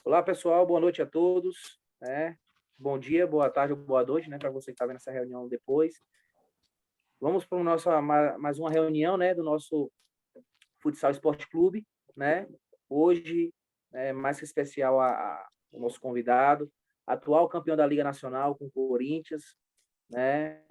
Olá, pessoal, boa noite a todos. Bom dia, boa tarde ou boa noite, para você que está vendo essa reunião depois. Vamos para mais uma reunião, do nosso Futsal Esporte Clube, né? Hoje, mais que especial o nosso convidado, atual campeão da Liga Nacional com o Corinthians, né?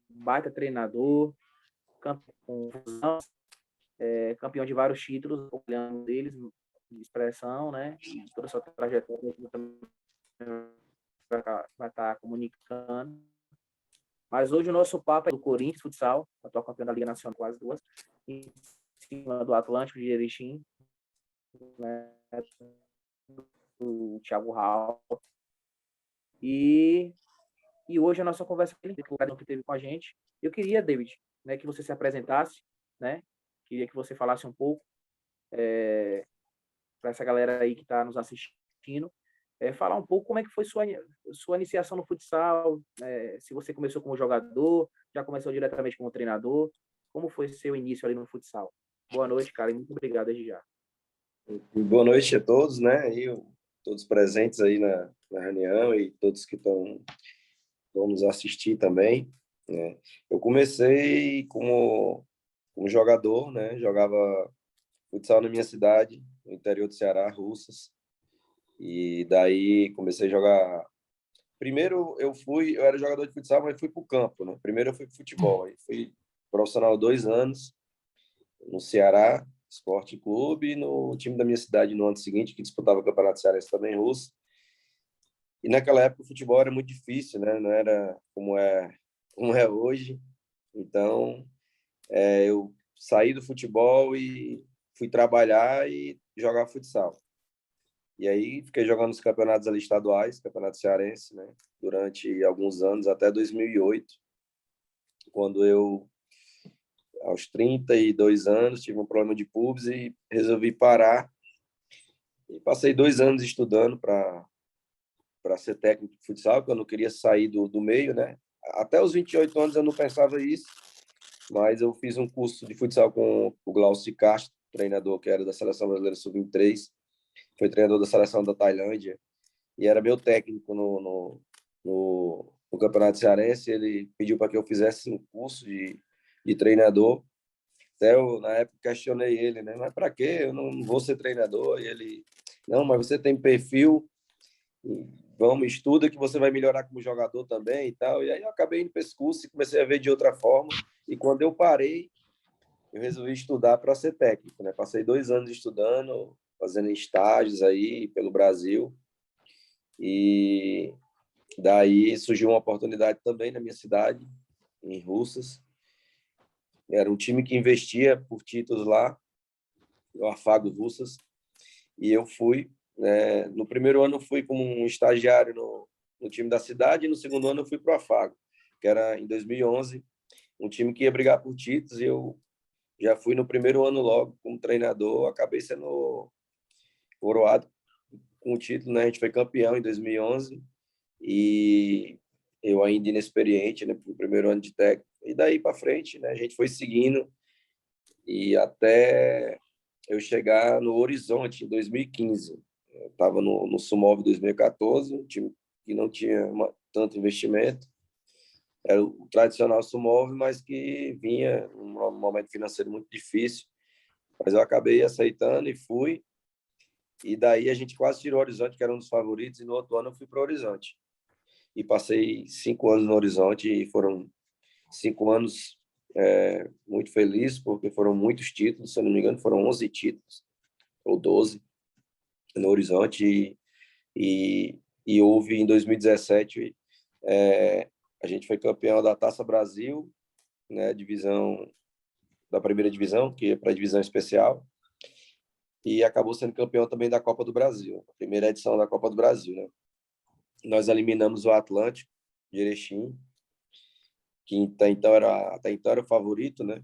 Baita treinador, campeão de vários títulos, olhando deles, de expressão, né? E toda a sua trajetória também vai estar comunicando. Mas hoje o nosso papo é do Corinthians Futsal, atual campeão da Liga Nacional, quase duas, em cima do Atlântico de Erechim, né? Do Thiago Raul. E hoje a nossa conversa que teve com a gente. Eu queria, David, que você se apresentasse, né? Queria que você falasse um pouco para essa galera aí que está nos assistindo, falar um pouco como é que foi sua iniciação no futsal, se você começou como jogador, já começou diretamente como treinador, como foi seu início ali no futsal? Boa noite, cara, e muito obrigado desde já. Boa noite a todos, né? Todos presentes aí na reunião e todos que vão nos assistir também, né? Eu comecei como jogador, né? Jogava futsal na minha cidade, no interior do Ceará, Russas. E daí comecei a jogar. Primeiro eu era jogador de futsal, mas fui para o campo, né? Primeiro eu fui para futebol, aí fui profissional 2 anos no Ceará Esporte Clube e no time da minha cidade no ano seguinte, que disputava o Campeonato Cearense também russo. E naquela época o futebol era muito difícil, né? Não era como é hoje. Então, eu saí do futebol e fui trabalhar e jogar futsal. E aí fiquei jogando os campeonatos ali estaduais, Campeonato Cearense, né? Durante alguns anos, até 2008, quando eu, aos 32 anos, tive um problema de pubis e resolvi parar. E passei 2 anos estudando para ser técnico de futsal, porque eu não queria sair do meio, né? Até os 28 anos eu não pensava isso, mas eu fiz um curso de futsal com o Glaucio de Castro, treinador que era da Seleção Brasileira Sub-23, foi treinador da Seleção da Tailândia, e era meu técnico no Campeonato Cearense. Ele pediu para que eu fizesse um curso de treinador. Até eu, na época, questionei ele, né? Mas para quê? Eu não vou ser treinador. E ele, não, mas você tem perfil, vamos, estuda que você vai melhorar como jogador também e tal. E aí eu acabei indo para esse curso e comecei a ver de outra forma. E quando eu parei, eu resolvi estudar para ser técnico, né? Passei 2 anos estudando, fazendo estágios aí pelo Brasil. E daí surgiu uma oportunidade também na minha cidade, em Russas. Era um time que investia por títulos lá, o Afago Russas. E eu fui, né? No primeiro ano eu fui como um estagiário no time da cidade, e no segundo ano eu fui para o Afago, que era em 2011, um time que ia brigar por títulos. E eu já fui no primeiro ano logo como treinador, acabei sendo coroado com o título, né? A gente foi campeão em 2011 e eu ainda inexperiente, né, no primeiro ano de técnico. E daí para frente, né, a gente foi seguindo e até eu chegar no Horizonte em 2015. Eu estava no Sumov 2014, um time que não tinha tanto investimento. Era o tradicional Sumov, mas que vinha um momento financeiro muito difícil. Mas eu acabei aceitando e fui. E daí a gente quase tirou o Horizonte, que era um dos favoritos, e no outro ano eu fui para o Horizonte. E passei 5 anos no Horizonte e foram 5 anos muito felizes, porque foram muitos títulos, se eu não me engano, foram 11 títulos, ou 12, no Horizonte. E houve, em 2017, a gente foi campeão da Taça Brasil, né, divisão da primeira divisão, que é para a divisão especial, e acabou sendo campeão também da Copa do Brasil, a primeira edição da Copa do Brasil, né? Nós eliminamos o Atlântico de Erechim, que até então era o favorito, né?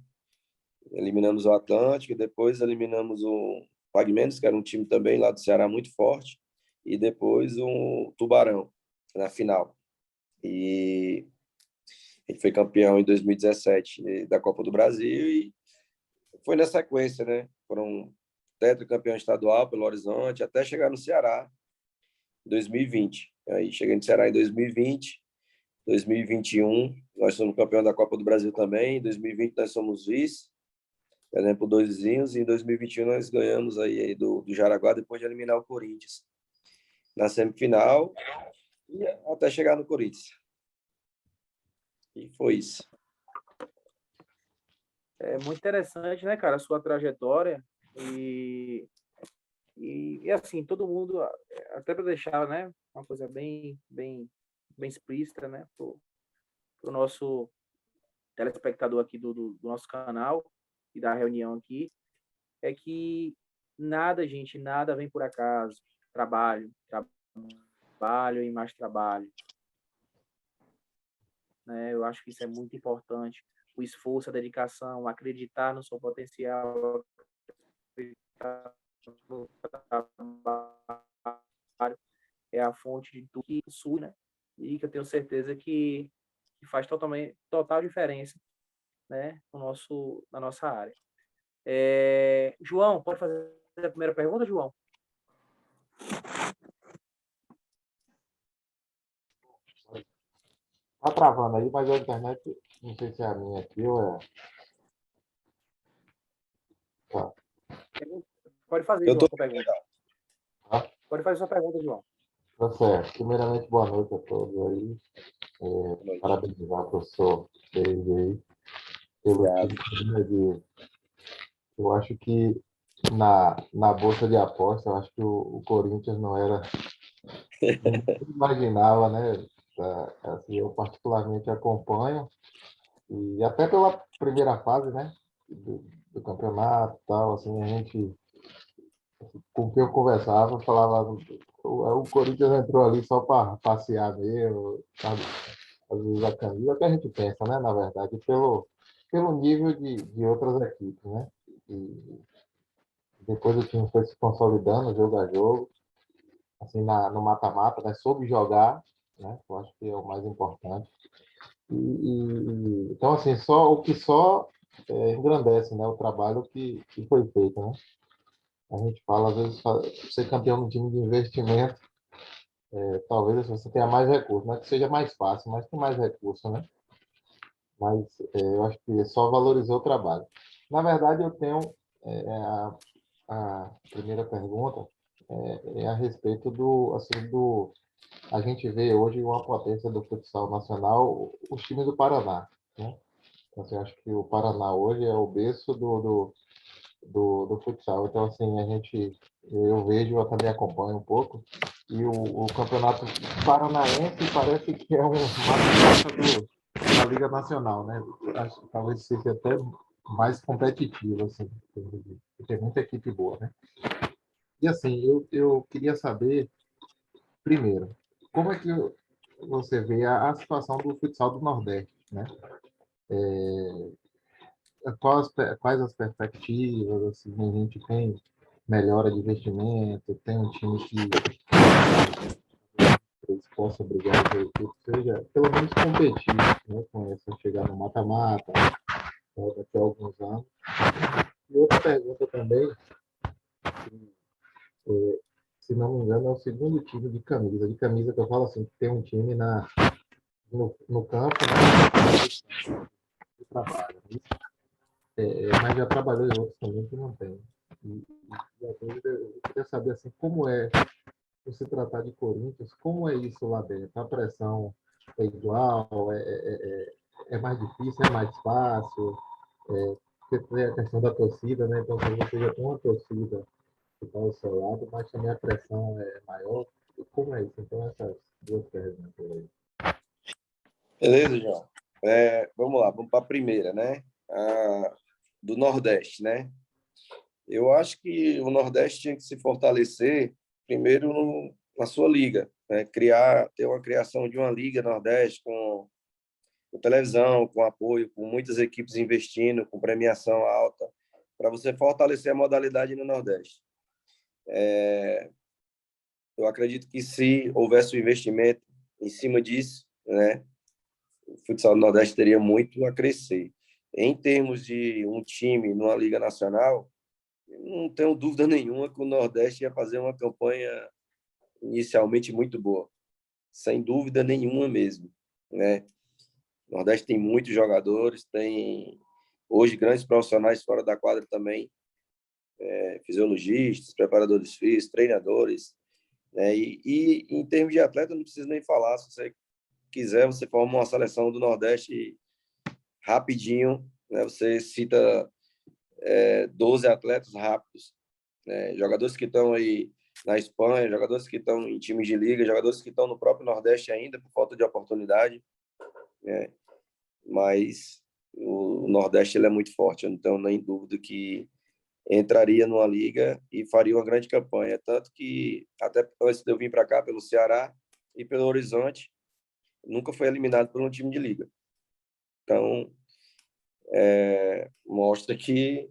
Eliminamos o Atlântico, depois eliminamos o Pagmenos, que era um time também lá do Ceará muito forte, e depois o Tubarão, na final. E Ele foi campeão em 2017 da Copa do Brasil e foi na sequência, né? Foram tetracampeão estadual pelo Horizonte até chegar no Ceará em 2020. Aí cheguei no Ceará em 2020, 2021 nós somos campeão da Copa do Brasil também, em 2020 nós somos vice, por exemplo, dois vizinhos, e em 2021 nós ganhamos aí do Jaraguá depois de eliminar o Corinthians na semifinal e até chegar no Corinthians. E foi isso. É muito interessante, né, cara, a sua trajetória e assim, todo mundo, até para deixar, né, uma coisa bem explícita, né, pro nosso telespectador aqui do nosso canal e da reunião aqui, é que nada, gente, nada vem por acaso. Trabalho e mais trabalho, né? Eu acho que isso é muito importante. O esforço, a dedicação, acreditar no seu potencial, acreditar no trabalho, é a fonte de tudo que possui, né? E que eu tenho certeza que faz total diferença, né? Na nossa área. João, pode fazer a primeira pergunta, João? Tá travando aí, mas a internet, não sei se é a minha aqui ou é. Tá. Pode fazer, Eu João, tô... sua pergunta. Tá? Pode fazer sua pergunta, João. Tá certo. Primeiramente, boa noite a todos aí. Parabenizar o professor David aí pelo título de. Eu acho que na bolsa de aposta, eu acho que o Corinthians não era. Não imaginava, né? Assim, eu particularmente acompanho, e até pela primeira fase, né? Do campeonato e tal, assim, a gente, com quem eu conversava, falava, o Corinthians entrou ali só para passear mesmo, sabe? Às vezes a camisa, até a gente pensa, né? Na verdade, pelo nível de outras equipes, né? E depois o time foi se consolidando, jogo a jogo, assim, no mata-mata, né? Soube jogar, né? Eu acho que é o mais importante. Então, assim, só engrandece, né? O trabalho que foi feito, né? A gente fala, às vezes, ser campeão no time de investimento, talvez você tenha mais recursos, não é que seja mais fácil, mas tem mais recursos, né? Mas eu acho que só valorizou o trabalho. Na verdade, eu tenho a primeira pergunta a respeito a gente vê hoje uma potência do futsal nacional, o time do Paraná, né? Então, assim, acho que o Paraná hoje é o berço do futsal. Então, assim, eu vejo, eu também acompanho um pouco, e o campeonato paranaense parece que é uma da Liga Nacional, né? Acho que talvez seja até mais competitivo, assim, porque tem muita equipe boa, né? E, assim, eu queria saber, primeiro, como é que você vê a situação do futsal do Nordeste, né? Quais as perspectivas, assim, a gente tem melhora de investimento, tem um time que eles possam brigar pelo título, seja pelo menos competir, né, com essa chegar no mata-mata, né, daqui a alguns anos. E outra pergunta também, se não me engano, é o segundo time de camisa. De camisa que eu falo assim, que tem um time no campo, né, que trabalha. Mas já trabalhou em outros também que não tem. E a dúvida, eu queria saber assim, como é por se tratar de Corinthians, como é isso lá dentro? A pressão é igual? É mais difícil? É mais fácil? Porque tem a questão da torcida, né? Então, se você já tem uma torcida que está ao seu lado, mas também a pressão é maior. Como é isso? Então, essas duas perguntas aí. Beleza, João. Vamos lá, vamos para a primeira, né? Do Nordeste, né? Eu acho que o Nordeste tinha que se fortalecer primeiro na sua liga, né? Ter uma criação de uma liga Nordeste com televisão, com apoio, com muitas equipes investindo, com premiação alta, para você fortalecer a modalidade no Nordeste. Eu acredito que se houvesse um investimento em cima disso, né? o futsal do Nordeste teria muito a crescer. Em termos de um time numa Liga Nacional, não tenho dúvida nenhuma que o Nordeste ia fazer uma campanha inicialmente muito boa, sem dúvida nenhuma mesmo, né? O Nordeste tem muitos jogadores, tem hoje grandes profissionais fora da quadra também, fisiologistas, preparadores físicos, treinadores, né? E em termos de atleta, não preciso nem falar. Se você quiser, você forma uma seleção do Nordeste rapidinho, né? Você cita 12 atletas rápidos, né? Jogadores que estão aí na Espanha, jogadores que estão em times de liga, jogadores que estão no próprio Nordeste ainda por falta de oportunidade, né? Mas o Nordeste ele é muito forte, eu não tenho nem dúvida que entraria numa liga e faria uma grande campanha. Tanto que, até antes de eu vir para cá, pelo Ceará e pelo Horizonte, nunca foi eliminado por um time de liga. Então, mostra que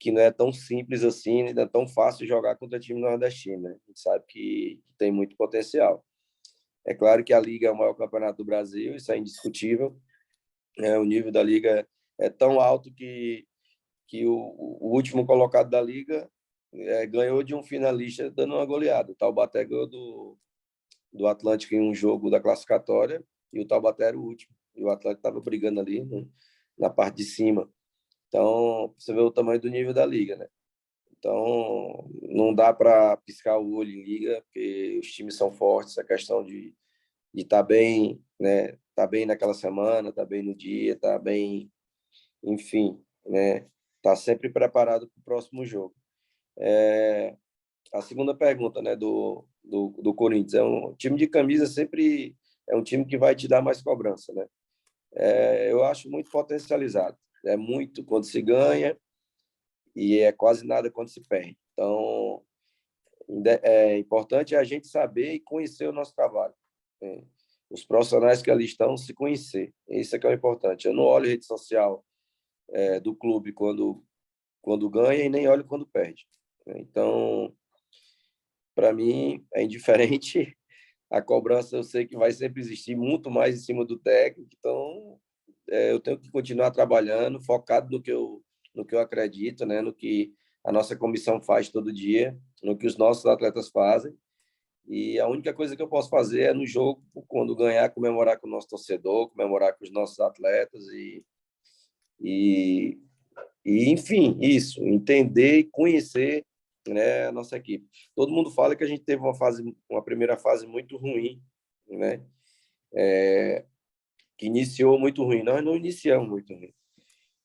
não é tão simples assim, não é tão fácil jogar contra time nordestino, né? A gente sabe que tem muito potencial. É claro que a Liga é o maior campeonato do Brasil, isso é indiscutível. O nível da Liga é tão alto que o último colocado da Liga ganhou de um finalista dando uma goleada. O Taubaté ganhou do Atlético em um jogo da classificatória e o Taubaté era o último. E o Atlético estava brigando ali na parte de cima. Então, você vê o tamanho do nível da Liga, né? Então, não dá para piscar o olho em Liga, porque os times são fortes, a questão de estar bem, né? Tá bem naquela semana, tá bem no dia, tá bem, enfim, né? Tá sempre preparado para o próximo jogo. A segunda pergunta, né, do Corinthians, é um time de camisa sempre é um time que vai te dar mais cobrança, né? Eu acho muito potencializado. É muito quando se ganha e é quase nada quando se perde. Então, é importante a gente saber e conhecer o nosso trabalho, né? Os profissionais que ali estão se conhecer. Isso é que é o importante. Eu não olho rede social do clube quando ganha e nem olho quando perde. Então, para mim, é indiferente. A cobrança eu sei que vai sempre existir, muito mais em cima do técnico. Então, eu tenho que continuar trabalhando, focado no que eu acredito, né? No que a nossa comissão faz todo dia, no que os nossos atletas fazem. E a única coisa que eu posso fazer é no jogo, quando ganhar, comemorar com o nosso torcedor, comemorar com os nossos atletas e, enfim, isso, entender e conhecer, né, a nossa equipe. Todo mundo fala que a gente teve uma primeira fase muito ruim, né? Que iniciou muito ruim. Nós não iniciamos muito ruim.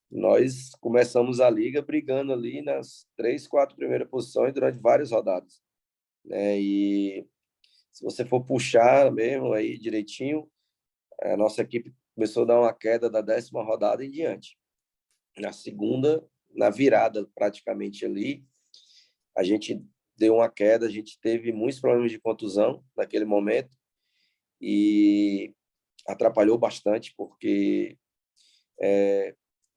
Nós começamos a liga brigando ali nas 3, 4 primeiras posições durante várias rodadas, né? E se você for puxar mesmo aí direitinho, a nossa equipe começou a dar uma queda da 10ª rodada em diante. Na segunda, na virada praticamente ali, a gente deu uma queda, a gente teve muitos problemas de contusão naquele momento e atrapalhou bastante, porque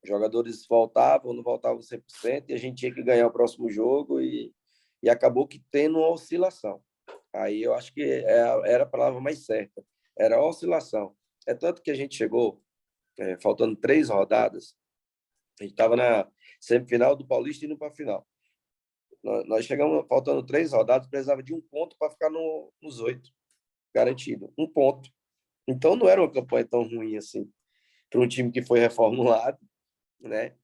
jogadores voltavam, não voltavam 100%, e a gente tinha que ganhar o próximo jogo e acabou que tendo uma oscilação. Aí eu acho que era a palavra mais certa, era a oscilação. É tanto que a gente chegou, faltando 3 rodadas, a gente estava na semifinal do Paulista e indo para a final. Nós chegamos faltando 3 rodadas, precisava de 1 ponto para ficar nos 8, garantido. 1 ponto. Então não era uma campanha tão ruim assim para um time que foi reformulado, né?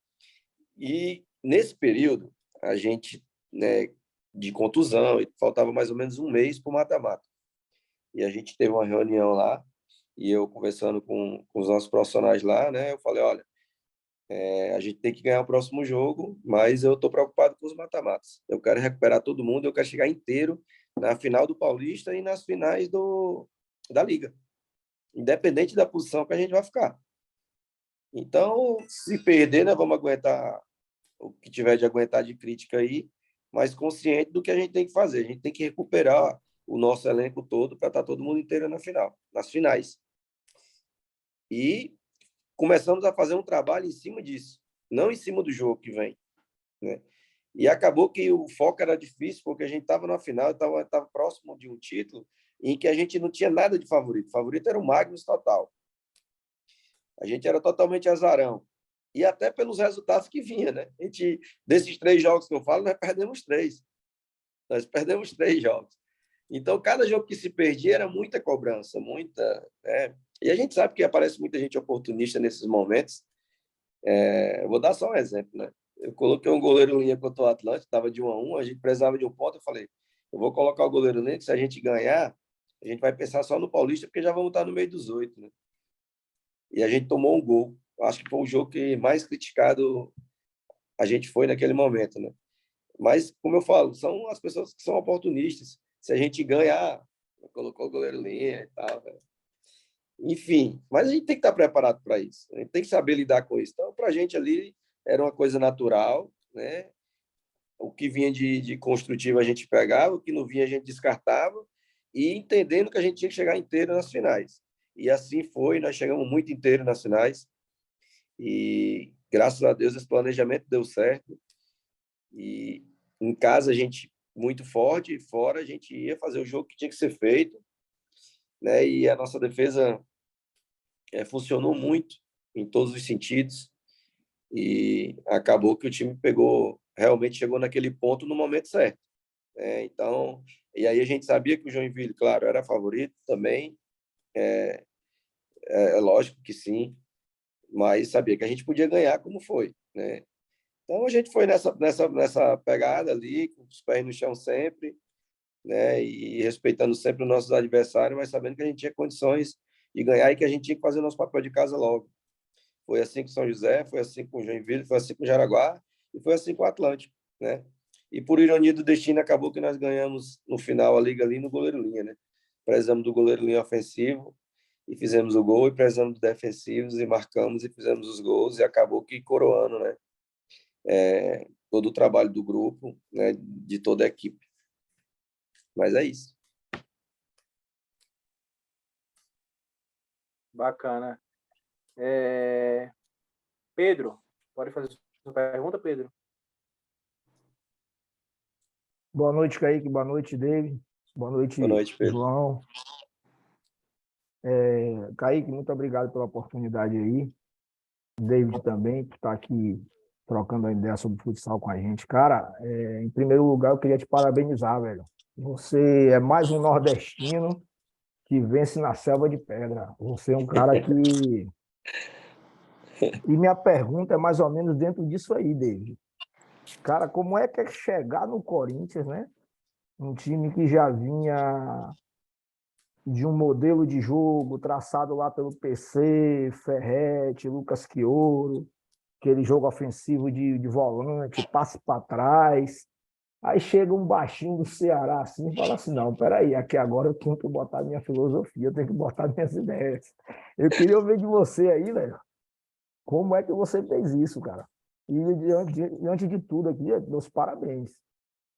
E nesse período a gente, né, de contusão, faltava mais ou menos 1 mês para o mata-mata. E a gente teve uma reunião lá e eu conversando com os nossos profissionais lá, né? Eu falei, olha, a gente tem que ganhar o próximo jogo, mas eu estou preocupado com os mata-matas. Eu quero recuperar todo mundo, eu quero chegar inteiro na final do Paulista e nas finais da Liga, independente da posição que a gente vai ficar. Então, se perder, nós vamos aguentar o que tiver de aguentar de crítica aí, mas consciente do que a gente tem que fazer. A gente tem que recuperar o nosso elenco todo para estar todo mundo inteiro na final, nas finais. E começamos a fazer um trabalho em cima disso, não em cima do jogo que vem, né? E acabou que o foco era difícil, porque a gente estava na final, estava próximo de um título em que a gente não tinha nada de favorito. O favorito era o Magnus total. A gente era totalmente azarão. E até pelos resultados que vinha, né? A gente, desses 3 jogos que eu falo, nós perdemos 3. Nós perdemos 3 jogos. Então, cada jogo que se perdia era muita cobrança, muita, né? E a gente sabe que aparece muita gente oportunista nesses momentos. Eu vou dar só um exemplo, né? Eu coloquei um goleiro linha contra o Atlântico, estava de 1-1, a gente precisava de um ponto, eu falei, eu vou colocar o goleiro linha, que se a gente ganhar, a gente vai pensar só no Paulista, porque já vamos estar no meio dos 8, né? E a gente tomou um gol. Acho que foi o jogo que mais criticado a gente foi naquele momento, né? Mas, como eu falo, são as pessoas que são oportunistas. Se a gente ganhar, colocou o goleiro linha e tal, né? Enfim, mas a gente tem que estar preparado para isso. A gente tem que saber lidar com isso. Então, para a gente ali, era uma coisa natural, né? O que vinha de construtivo a gente pegava, o que não vinha a gente descartava, e entendendo que a gente tinha que chegar inteiro nas finais. E assim foi, nós chegamos muito inteiro nas finais, e graças a Deus esse planejamento deu certo. E em casa a gente muito forte, e fora a gente ia fazer o jogo que tinha que ser feito, né? E a nossa defesa funcionou muito em todos os sentidos, e acabou que o time realmente chegou naquele ponto no momento certo, né? Então, e aí a gente sabia que o Joinville, claro, era favorito também, é lógico que sim, mas sabia que a gente podia ganhar como foi, né? Então a gente foi nessa pegada ali, com os pés no chão sempre, né? E respeitando sempre os nossos adversários, mas sabendo que a gente tinha condições de ganhar e que a gente tinha que fazer nosso papel de casa logo. Foi assim com São José, foi assim com Joinville, foi assim com Jaraguá e foi assim com o Atlântico, né? E por ironia do destino, acabou que nós ganhamos no final a liga ali no goleiro linha, né? Prezamos do goleiro linha ofensivo e fizemos o gol, e prezamos dos defensivos e marcamos e fizemos os gols, e acabou que coroando, né? Todo o trabalho do grupo, né? De toda a equipe. Mas é isso. Bacana. Pedro, pode fazer sua pergunta, Pedro? Boa noite, Kaique. Boa noite, David. Boa noite, Boa noite, Pedro. João. Kaique, muito obrigado pela oportunidade aí. David também, que está aqui trocando a ideia sobre futsal com a gente. Cara, em primeiro lugar, eu queria te parabenizar, velho. Você é mais um nordestino que vence na selva de pedra. Você é um cara que... E minha pergunta é mais ou menos dentro disso aí, David. Cara, como é que é chegar no Corinthians, né? Um time que já vinha de um modelo de jogo traçado lá pelo PC, Ferretti, Lucas Chioro, aquele jogo ofensivo de volante, passe para trás. Aí chega um baixinho do Ceará assim e fala assim, não, peraí, aqui agora eu tenho que botar minha filosofia, eu tenho que botar minhas ideias. Eu queria ouvir de você aí, velho, como é que você fez isso, cara? E diante de tudo aqui, meus parabéns.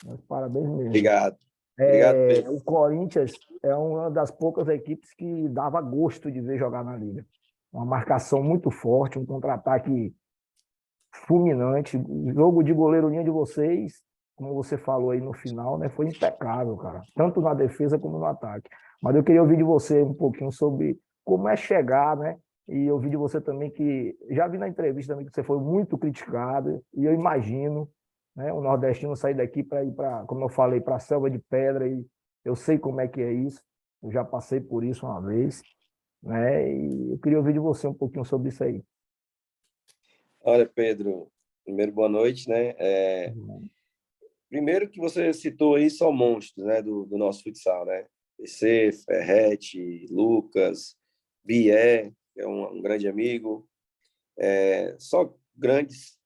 Meus parabéns mesmo. Obrigado. Obrigado, Pedro. O Corinthians é uma das poucas equipes que dava gosto de ver jogar na Liga. Uma marcação muito forte, um contra-ataque fulminante. O jogo de goleiro linha de vocês, como você falou aí no final, né, foi impecável, cara. Tanto na defesa como no ataque. Mas eu queria ouvir de você um pouquinho sobre como é chegar, né? E eu ouvi de você também que... Já vi na entrevista também que você foi muito criticado, e eu imagino, né, o nordestino sair daqui para ir para, como eu falei, para a selva de pedra, e eu sei como é que é isso, eu já passei por isso uma vez, né? E eu queria ouvir de você um pouquinho sobre isso aí. Olha, Pedro, primeiro, boa noite, né? Primeiro que você citou aí são monstros, né, do nosso futsal, né? PC, Ferretti, Lucas, Bié, que é um grande amigo, só grandes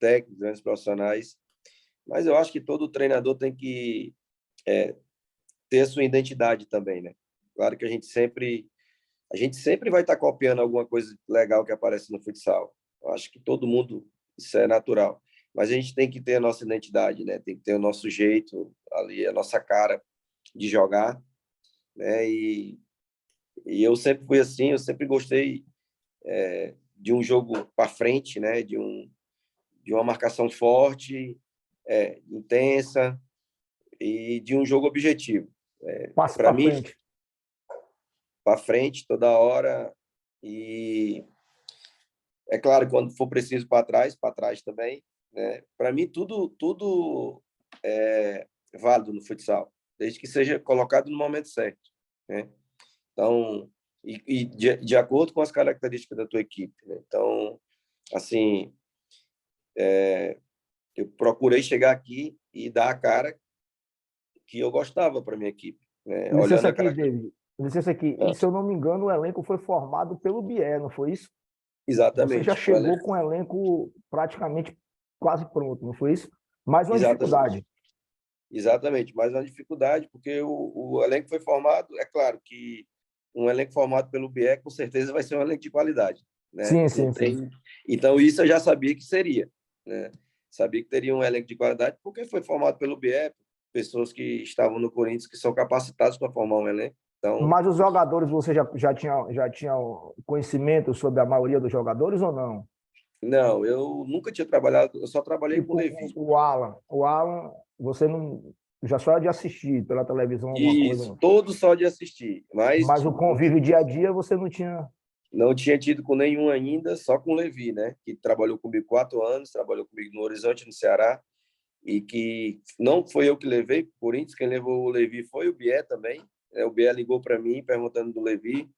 técnicos, grandes profissionais. Mas eu acho que todo treinador tem que ter a sua identidade também, né? Claro que a gente sempre vai estar copiando alguma coisa legal que aparece no futsal. Eu acho que todo mundo, isso é natural. Mas a gente tem que ter a nossa identidade, né? Tem que ter o nosso jeito ali, a nossa cara de jogar, né? E eu sempre fui assim, eu sempre gostei de um jogo para frente, né? De uma marcação forte, intensa, e de um jogo objetivo. Passe Para para mim, frente. para frente toda hora, e É claro, quando for preciso para trás também, né? Para mim, tudo é válido no futsal, desde que seja colocado no momento certo, né? Então, de acordo com as características da tua equipe, né? Então, assim, eu procurei chegar aqui e dar a cara que eu gostava para minha equipe, né? Licença Olhando a aqui, característica. David. Licença aqui. E se eu não me engano, o elenco foi formado pelo Bié, não foi isso? Você já Exatamente, chegou com o elenco praticamente quase pronto, não foi isso? Mais uma exatamente. dificuldade. Exatamente, mas uma dificuldade, porque o elenco foi formado, é claro que um elenco formado pelo BIE com certeza vai ser um elenco de qualidade, né? Sim, Não sim, sim. tem. Então isso eu já sabia que seria, né? Sabia que teria um elenco de qualidade porque foi formado pelo BIE, pessoas que estavam no Corinthians que são capacitados para formar um elenco. Então, Mas os jogadores, você já tinha conhecimento sobre a maioria dos jogadores ou não? não, eu nunca tinha trabalhado, eu só trabalhei com o Tipo, Levi. o Alan, você não, já só de assistir pela televisão alguma coisa, Isso, não. todos só de assistir, mas Mas o convívio dia a dia você não tinha. não tinha tido com nenhum ainda, só com o Levi, né? Que trabalhou comigo 4 anos, trabalhou comigo no Horizonte, no Ceará, e que não foi eu que levei para o Corinthians, quem levou o Levi foi o Bié também. O Bié ligou para mim perguntando do Levi,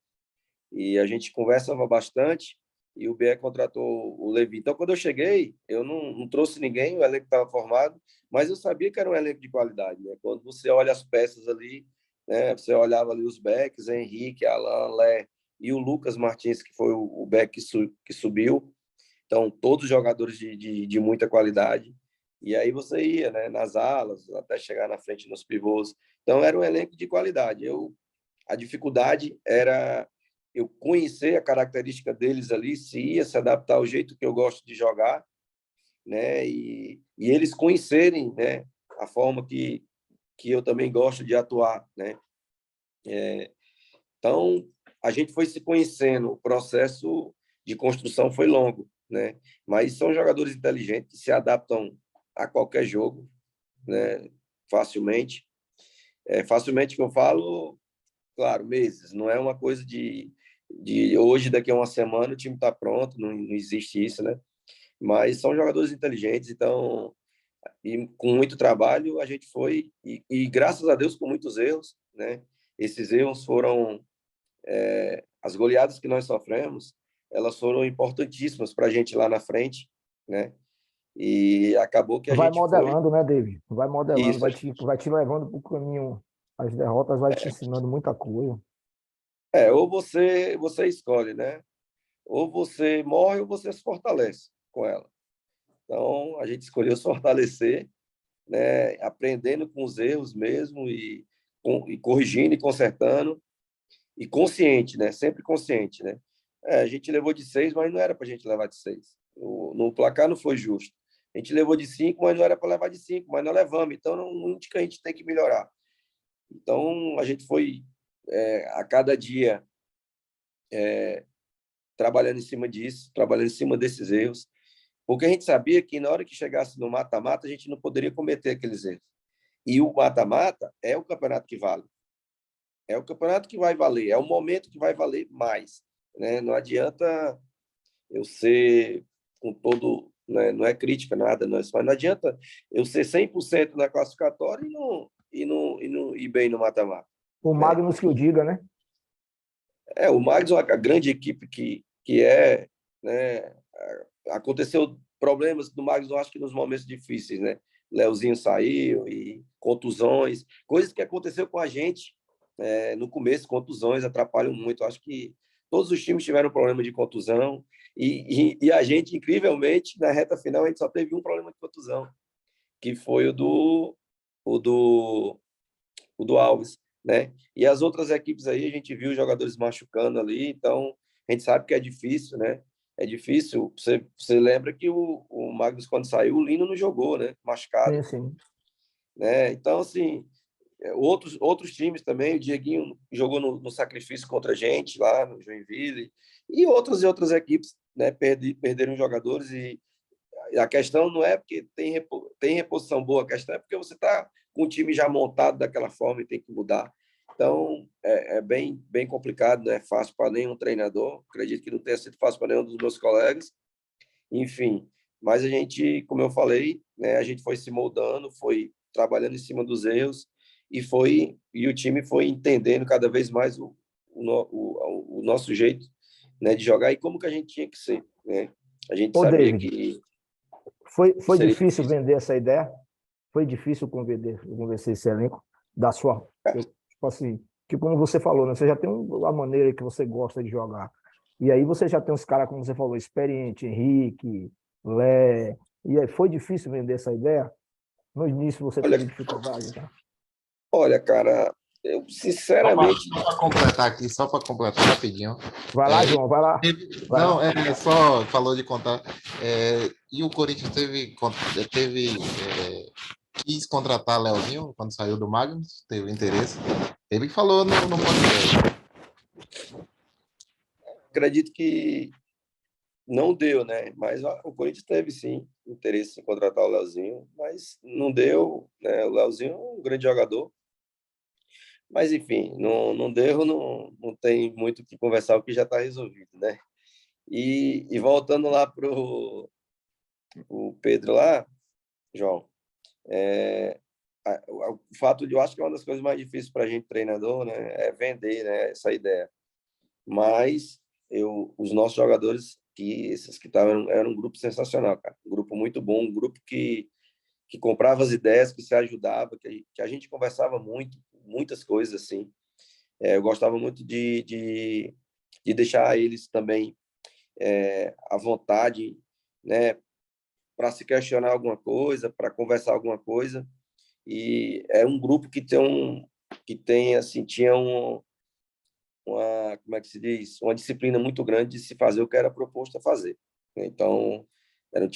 e a gente conversava bastante, e o Bié contratou o Levi. Então, quando eu cheguei, eu não trouxe ninguém, o elenco estava formado, mas eu sabia que era um elenco de qualidade, né? Quando você olha as peças ali, né? Você olhava ali os backs, Henrique, Alan, Lé, e o Lucas Martins, que foi o back que subiu. Então, todos jogadores de muita qualidade. E aí você ia, né, nas alas, até chegar na frente nos pivôs. Então, era um elenco de qualidade. A dificuldade era eu conhecer a característica deles ali, se ia se adaptar ao jeito que eu gosto de jogar, né, e eles conhecerem, né, a forma que eu também gosto de atuar, né. Então, a gente foi se conhecendo, o processo de construção foi longo, né? Mas são jogadores inteligentes que se adaptam a qualquer jogo, né? Facilmente. Facilmente que eu falo, claro, meses, não é uma coisa de hoje, daqui a uma semana o time está pronto, não existe isso, né? Mas são jogadores inteligentes, então, e com muito trabalho a gente foi, e graças a Deus com muitos erros, né? Esses erros foram as goleadas que nós sofremos, elas foram importantíssimas para a gente lá na frente, né? E acabou que a Vai gente foi modelando, né, David? Vai modelando, isso. vai te levando para o caminho. As derrotas vai te ensinando muita coisa. Ou você escolhe, né? Ou você morre ou você se fortalece com ela. Então a gente escolheu se fortalecer, né? Aprendendo com os erros mesmo e corrigindo e consertando e consciente, né? Sempre consciente, né? A gente levou de 6, mas não era para a gente levar de 6. No placar não foi justo. A gente levou de 5, mas não era para levar de 5, mas nós levamos. Então, não indica que a gente tem que melhorar. Então, a gente foi, a cada dia, trabalhando em cima disso, trabalhando em cima desses erros, porque a gente sabia que na hora que chegasse no mata-mata, a gente não poderia cometer aqueles erros. E o mata-mata é o campeonato que vale. É o campeonato que vai valer, é o momento que vai valer mais, né? Não adianta eu ser com todo, né? Não é crítica nada, mas não adianta eu ser 100% na classificatória e não ir bem no mata-mata, O né? Magnus que o diga, né? O Magnus é uma grande equipe que é, né? Aconteceu problemas do Magnus, eu acho que nos momentos difíceis, né? Leozinho saiu e contusões, coisas que aconteceu com a gente no começo, contusões atrapalham muito. Eu acho que todos os times tiveram problema de contusão e a gente, incrivelmente, na reta final, a gente só teve um problema de contusão, que foi o do, o do Alves, né? E as outras equipes aí, a gente viu os jogadores machucando ali, então a gente sabe que é difícil, né? É difícil. Você lembra que o Magnus, quando saiu, o Lino não jogou, né? Sim, Machucado, sim. né? Então, assim, outros times também, o Dieguinho jogou no sacrifício contra a gente lá no Joinville, e outras equipes, né? Perderam jogadores e a questão não é porque tem reposição boa, a questão é porque você está com o time já montado daquela forma e tem que mudar. Então, é bem complicado, não é fácil para nenhum treinador. Acredito que não tenha sido fácil para nenhum dos meus colegas. Enfim, mas a gente, como eu falei, né, a gente foi se moldando, foi trabalhando em cima dos erros e o time foi entendendo cada vez mais o nosso jeito, né, de jogar e como que a gente tinha que ser, né? A gente Ô, sabia David, que foi seria difícil difícil. vender essa ideia? Foi difícil convencer esse elenco da sua, tipo assim, que como você falou, né? Você já tem uma maneira que você gosta de jogar. E aí você já tem uns caras, como você falou, experiente, Henrique, Lé. E aí foi difícil vender essa ideia? No início você Olha, teve dificuldade, tá? olha, cara, eu sinceramente, Só para completar rapidinho. Vai lá, João, vai lá. Vai Não, lá. só falou de contar. E o Corinthians quis contratar Leozinho quando saiu do Magnus, teve interesse. Ele falou no podcast. acredito que não deu, né? Mas o Corinthians teve sim interesse em contratar o Leozinho, mas não deu, né? O Leozinho é um grande jogador, mas enfim, não deu, não tem muito o que conversar, o que já está resolvido, né? E voltando lá o Pedro lá, João, o fato de eu acho que é uma das coisas mais difíceis para a gente treinador, né, é vender, né, essa ideia. Mas os nossos jogadores esses que estavam era um grupo sensacional, cara, um grupo muito bom, um grupo que comprava as ideias, que se ajudava, que a gente conversava muito, muitas coisas assim. Eu gostava muito de deixar eles também à vontade, né, para se questionar alguma coisa, para conversar alguma coisa. E é um grupo que tem assim, tinha como é que se diz, uma disciplina muito grande de se fazer o que era proposto a fazer. Então, era um time